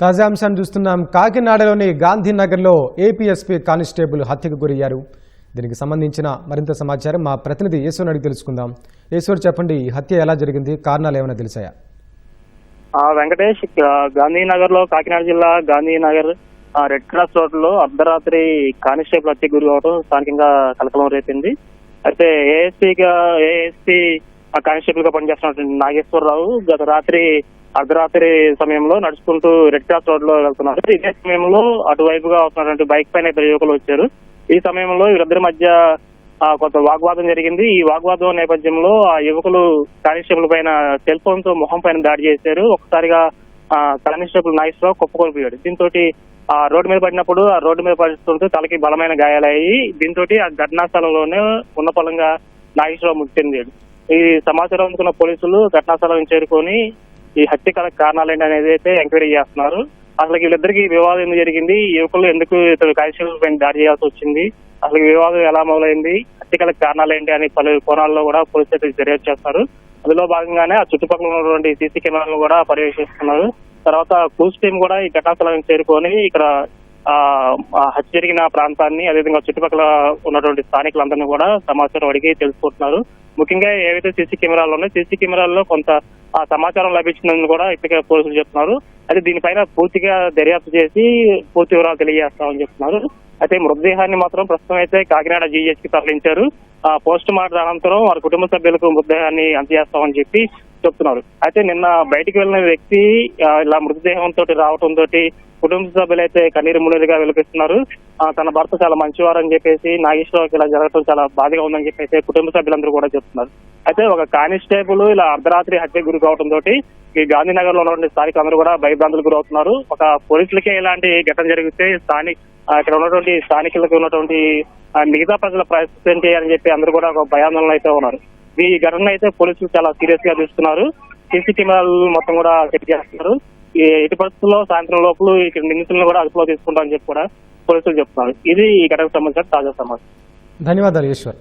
తాజా అంశాన్ని చూస్తున్నాం. కాకినాడలోని గాంధీనగర్లో ఏపీఎస్పీ కానిస్టేబుల్ హత్యకు గురయ్యారు. దీనికి సంబంధించిన మరింత సమాచారం మా ప్రతినిధి ఈశ్వర్ అడిగి తెలుసుకుందాం. ఈశ్వర్, చెప్పండి, ఈ హత్య ఎలా జరిగింది, కారణాలు ఏమైనా తెలిసాయా? వెంకటేష్, గాంధీనగర్ లో, కాకినాడ జిల్లా గాంధీనగర్ రెడ్ క్రాస్ రోడ్ లో అర్ధరాత్రి కానిస్టేబుల్ హత్యకు గురి అవడం స్థానికంగా కలకలం రేపింది. అయితే ఏఎస్పీ కానిస్టేబుల్ గా పనిచేస్తున్నటువంటి నాగేశ్వరరావు గత రాత్రి అర్ధరాత్రి సమయంలో నడుచుకుంటూ రెడ్ క్రాస్ రోడ్ లో వెళ్తున్నారు. ఇదే సమయంలో అటువైపుగా వస్తున్నటువంటి బైక్ పైన ఇద్దరు యువకులు వచ్చారు. ఈ సమయంలో వీరిద్దరి మధ్య కొంత వాగ్వాదం జరిగింది. ఈ వాగ్వాదం నేపథ్యంలో ఆ యువకులు కానిస్టేబుల్ పైన సెల్ ఫోన్ తో మొహం పైన దాడి చేశారు. ఒక్కసారిగా కానిస్టేబుల్ నాగేశ్వరరావు కుప్పకొలిపోయాడు. దీంతో ఆ రోడ్డు మీద పడినప్పుడు ఆ రోడ్డు మీద పడుతుంటే తలకి బలమైన గాయాలయ్యి దీంతో ఆ ఘటనా స్థలంలోనే ఉన్న పొలంగా నాగేశ్వరరావు మృతి చెందాడు. ఈ సమాచారం అందుకున్న పోలీసులు ఘటనా స్థలం చేరుకొని ఈ హత్య కారణాలు ఏంటి అనేది అయితే ఎంక్వైరీ చేస్తున్నారు. అసలు వీళ్ళిద్దరికి వివాదం ఎందుకు జరిగింది, యువకులు ఎందుకు ఇతడు కానిస్టేబుల్ పైన దాడి చేయాల్సి వచ్చింది, అసలు వివాదం ఎలా మొదలైంది, హత్య కారణాలు ఏంటి అని పలు కోణాల్లో కూడా పోలీసులు దర్యాప్తు చేస్తారు. అందులో భాగంగానే ఆ చుట్టుపక్కల ఉన్నటువంటి సీసీ కెమెరాలను కూడా పర్యవేక్షిస్తున్నారు. తర్వాత క్రూజ్ టీం కూడా ఈ ఘటనాస్థలానికి చేరుకొని ఇక్కడ హత్య జరిగిన ప్రాంతాన్ని, అదేవిధంగా చుట్టుపక్కల ఉన్నటువంటి స్థానికులందరినీ కూడా సమాచారం అడిగి తెలుసుకుంటున్నారు. ముఖ్యంగా ఏవైతే సీసీ కెమెరాలు ఉన్నాయో సీసీ కెమెరాల్లో కొంత సమాచారం లభించిందని కూడా ఇప్పటికే పోలీసులు చెప్తున్నారు. అయితే దీనిపైన పూర్తిగా దర్యాప్తు చేసి పూర్తి వివరాలు తెలియజేస్తామని చెప్తున్నారు. అయితే మృతదేహాన్ని మాత్రం ప్రస్తుతం అయితే కాకినాడ జీహెచ్కి తరలించారు. పోస్ట్ మార్టం అనంతరం వారి కుటుంబ సభ్యులకు మృతదేహాన్ని అందజేస్తామని చెప్పి చెప్తున్నారు. అయితే నిన్న బయటికి వెళ్లిన వ్యక్తి ఇలా మృతదేహంతో రావడంతో కుటుంబ సభ్యులు అయితే కన్నీరు మున్నీరుగా విలపిస్తున్నారు. తన భర్త చాలా మంచివారని చెప్పేసి నాగేశ్వరరావుకి ఇలా జరగడం చాలా బాధగా ఉందని చెప్పేసి కుటుంబ సభ్యులందరూ కూడా చెప్తున్నారు. అయితే ఒక కానిస్టేబుల్ ఇలా అర్ధరాత్రి హత్య గురి కావడంతో ఈ గాంధీనగర్ లో ఉన్నటువంటి స్థానికులందరూ కూడా భయభ్రాంతులకు గురవుతున్నారు. ఒక పోలీసులకే ఇలాంటి ఘటన జరిగితే ఇక్కడ ఉన్నటువంటి స్థానికులకు ఉన్నటువంటి మిగతా ప్రజల పరిస్థితి ఏం చేయాలని చెప్పి అందరూ కూడా ఒక భయాందోళన అయితే ఉన్నారు. ఈ ఘటన అయితే పోలీసులు చాలా సీరియస్ గా చూస్తున్నారు. సీసీ కెమెరాలు మొత్తం కూడా చెక్ చేస్తున్నారు. ఎట్టి పరిస్థితుల్లో సాయంత్రం లోపల ఇక్కడ నిందితులను కూడా అదుపులో తీసుకుంటామని చెప్పి కూడా పోలీసులు చెప్తున్నారు. ఇది ఈ ఘటనకు సంబంధించిన తాజా సమాచారం. ధన్యవాదాలు ఈశ్వర్.